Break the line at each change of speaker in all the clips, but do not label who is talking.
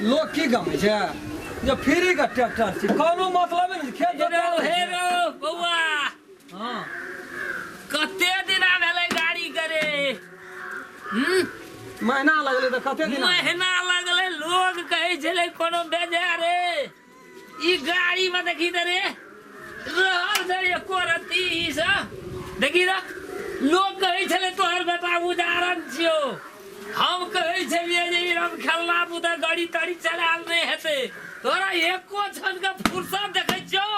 लोग की गमे छे जे फ्री का ट्रैक्टर छी कोनो मतलब नहीं खेत जोताल
हेरो बउआ
हां
कते दिना भेलै गाड़ी करे
महीना लगले त कते दिन
महीना लगले लोग कहे छले कोनो बेजा रे ई गाड़ी में देखी त रे रहल छै एको रत्ती ई सा देखी र लोग कहे छले तोहर बेटा उदाहरण छियो हम कहे छलिए जे हम खेलना बुदा गाड़ी ताड़ी चलाल नहीं हेते तोरा एको क्षण का फुर्सत देखे छो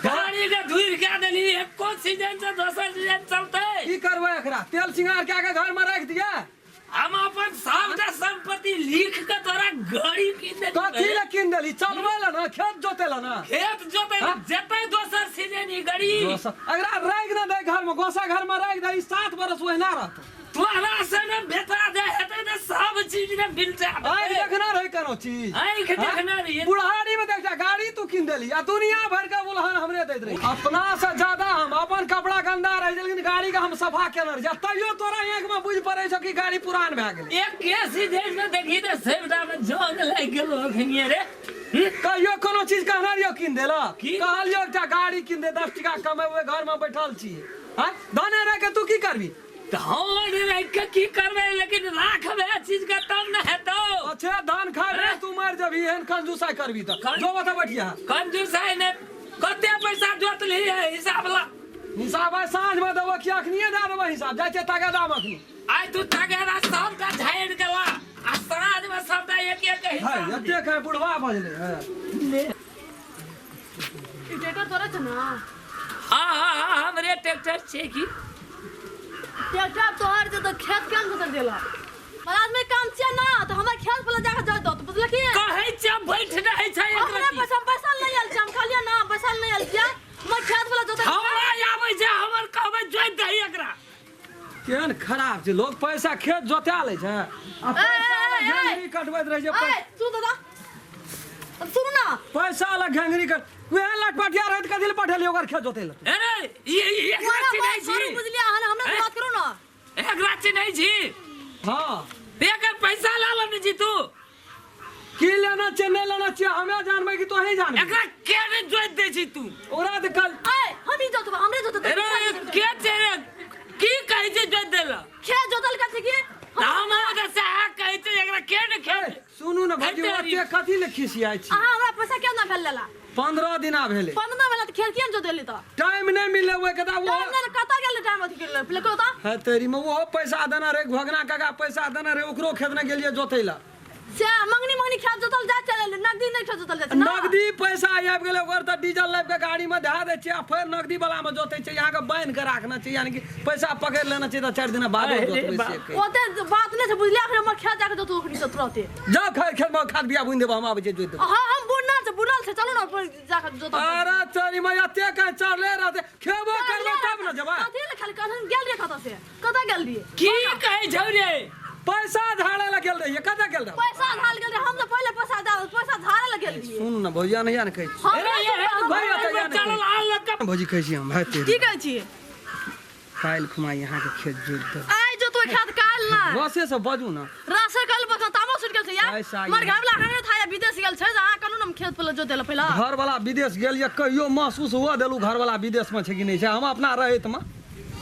गाड़ी के धुर के देली एको सीजन से दोसर सीजन चलते
की करबै एकरा तेल सिंगार के आगे घर में रख दिया
हम अपन सबटा संपत्ति लिख के तोरा गाड़ी किन दे
कथी ले किन देली चलबै ल ना खेत जोतेला ना
खेत जोते जेते दोसर सीजन ई गाड़ी
अगर रख ना दे घर में गोसा घर में रख दे 7 बरस ओहिना रहत
तोरा से न बेटा दे हेते त सब चीज ने मिलते
आई देखना रही कोनो चीज
आई के देखना रही
बुढ़ारी में देख जा गाड़ी तू किन देली आ दुनिया भर के बुलहन हमरे देत रही अपना से ज्यादा हम अपन कपड़ा गंदा रह लेकिन गाड़ी का हम सफा केना रह तइयो तोरा आंख में बुझ पड़े छ कि गाड़ी पुरान भ गेलै
एक केसी देश में देखी त सेवटा में जोग लाग गेलो अखनिए रे
कहियो कोनो चीज कहना रियो किन देला कहलियो एकटा गाड़ी किन दे 10 टका कमेबै घर में बैठल छी हां दाने रह के तू की करबी
धान रख के की करबे लेकिन राखबे चीज का तब न हेतो
अच्छा धान खाबे तू मर जबी एहन कंजूसाई करबी त जो बता बैठिया
कंजूसाई ने कते पैसा जोत ली है हिसाब ला
हिसाब है सांझ में देबो कि अखनिए दे देबो हिसाब जाय छै तगेदाम अखनी
आई तू तगेदा सब का झाड़ के ला आ समाज में सब का एक एक हिसाब
है एते है बुढ़वा बजले है
ट्रैक्टर तोरा छ ना
हां हमरे ट्रैक्टर छे की
ट्रैक्टर तोहर जे तो खेत केन जोत देला महाराज में काम छै ना तो हमर खेत पर जाके जोत दो तो बुझल की
कहै छ बैठ रहै छै एक
हमरा पैसा नहीं आल छै हम कहलिए ना पैसा नहीं आल छै मैं खेत पर जोत
हमरा आबै छै हमर कहबै जोत दही एकरा
केहन खराब छै लोग पैसा खेत जोता ले छै आ पैसा घंगरी कटबैत रह छै
तू दादा सुन ना
पैसा ला घंगरी कट वेह लटपटिया रहत कदिल पठेली ओकर खेत जोतेला
अरे ये एकरा छी नहीं छी
बुझलिया हमरा बात करू ना
एकरा छी नहीं छी
हां
बेकर पैसा ला लो नहीं जी तू
की लेना छै नहीं लेना छै हमें जानबै कि तोही जानबै
एकरा के ने जोत दे छी तू
ओरा त कल
हम ही जोतबा हमरे जोत
अरे के छै रे की कहै छै जोत देला
खेत जोतल का छै की
हम ओदा से कहै छै एकरा के ने खेत
सुनू ना भौजी ओते कथि ले खिसियाइ छी
हमरा पैसा केना ना भेल लेला
15 दिना भेले
15 भेला त खेत केन जोतेली त
टाइम नहीं मिले ओए कदा वो
कता गेल टाइम अथि केले पहिले कहू त
है तेरी में वो पैसा देना रे भगना काका पैसा देना रे ओकरो खेत में गेलिए जोतैला
से मंगनी खेत जोतल जा चले नगदी नहीं खेत जोतल जा
नगदी पैसा आबि गेले ओकर त डीजल लाइफ के गाड़ी में धा दे छै फिर नगदी वाला में जोतै छै यहां के बांध के राखना छै यानी कि पैसा पकड़ लेना छै त 4 दिन बाद जोतबै से
ओते बात नहीं छै बुझलिया फिर हमर खेत जाके जोतू ओकरी जोत रहते
जा खेत में खाद बिया बुन देबो हम आबै छै जोत देबो
हां हम बुनल से चलू ना ऊपर जाके जोत
अरे तेरी मैया ते कह चढ़ले रहते खेबो करबो तब न जबा
कथि ले खाली कहन गेल रे कता से कता गेल रे
की कहै छौ रे
पैसा झाड़े ला गेल रहिए कता गेल रह
पैसा झाल गेल रे हम तो पहले पैसा झाड़े ला गेल रे
सुन न भौजिया नहीं जान कहै छी
अरे ये चल आल लग
भौजी कहै छी हम है तेरी
की कहै छी
काल खुमा यहाँ के खेत जोत दे
आई जो तो खेत काल ना
रसे से बाजू ना
रासे काल बता तामो सुट गेल छै यार मर घावला खाने था या विदेश गेल छै जा कनु हम खेत पर जो देला पहिला
घर वाला विदेश गेल या कहियो महसूस हुआ देलू घर वाला विदेश में छै कि नहीं छै हम अपना रहित में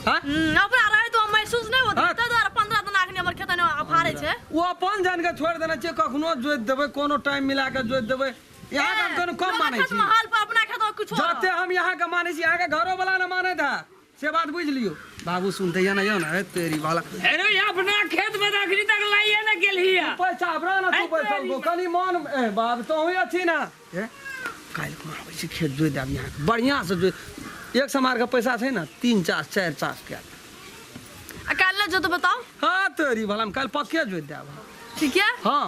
हां
अपना रहे तो महसूस नहीं होत त 15 दिन आखनी हमर खेत ने फाड़े छै
वो अपन जान के छोड़ देना छै कखनो जोत देबै कोनो टाइम मिला के जोत देबै यहाँ का कोनो कम मानै छी
हाल पर अपना खेत में कुछ
जते हम यहाँ के मानै छी यहाँ के घरो वाला न माने था से बात बुझ लियो बाबू सुनते या ना है तेरी वाला
अरे अपना खेत में रखनी तक लाइए ना गेली है
पैसा अपना ना तू पैसा दो कनी मन ए बाप तो हुई अच्छी ना ए काल को आबै छी खेत जोत देब यहाँ बढ़िया से जोत एक समार का पैसा छै ना 3 4 4 4 के
काल जो तो बताओ
हां तेरी वाला हम काल पक्के जोत देब
ठीक है
हां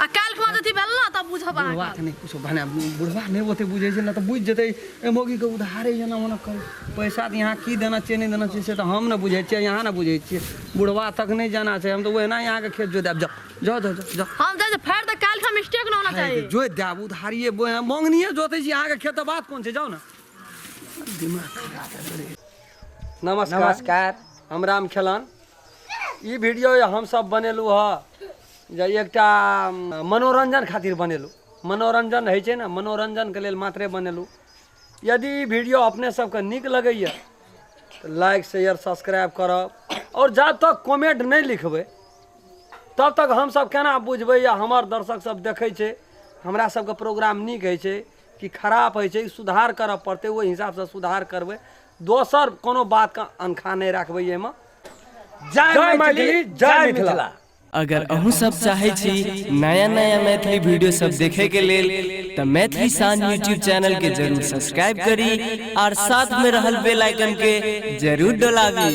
आ काल खुमा जति भेल ना तब बुझब
बुढ़वा के नहीं कुछ भने बुढ़वा नहीं ओते बुझे छै ना तो बुझ जेतै ए मोगी के उधारे जना मना कर पैसा त यहाँ की देना छै नहीं देना छै से तो हम न बुझै छियै यहाँ न बुझै छियै बुढ़वा तक नहीं जाना छै हम तो वही ना यहाँ के खेत जोत देब जा
हम जे फेर त काल का मिस्टेक न होना चाहिए
जोत देब उधारिए मंगनिए जोतै छी यहाँ के खेत बात कोन छै जाओ ना दिमाग खराब है। नमस्कार हम राम खेलन ई वीडियो हम सब बनेलू ह जे एकटा मनोरंजन खातिर बनेलू, मनोरंजन है छै ने, मनोरंजन के लेल मात्रे बनेलू। यदि वीडियो अपने सबके नीक लगैए तो लाइक शेयर सब्सक्राइब करब, और जब तक कमेंट नहीं लिखबै तब तक हम सब केना बुझबै या हमर दर्शक सब देखै छै हमरा सबके प्रोग्राम नीक होइ छै कि खराब होइ छै, सुधार करऽ पड़तै, ओहि हिसाब से सुधार करबै। दोसर कोनो बात का अनखा नहीं रखबै एहिमे। जय मैथिली, जय मिथिला।
अगर अहूँ सब चाहे छी नया नया मैथिली वीडियो सब देखे के लेल तो मैथिली साँझ यूट्यूब चैनल के जरूर सब्सक्राइब करी और साथ में रहल बेल आइकन के जरूर दबावी।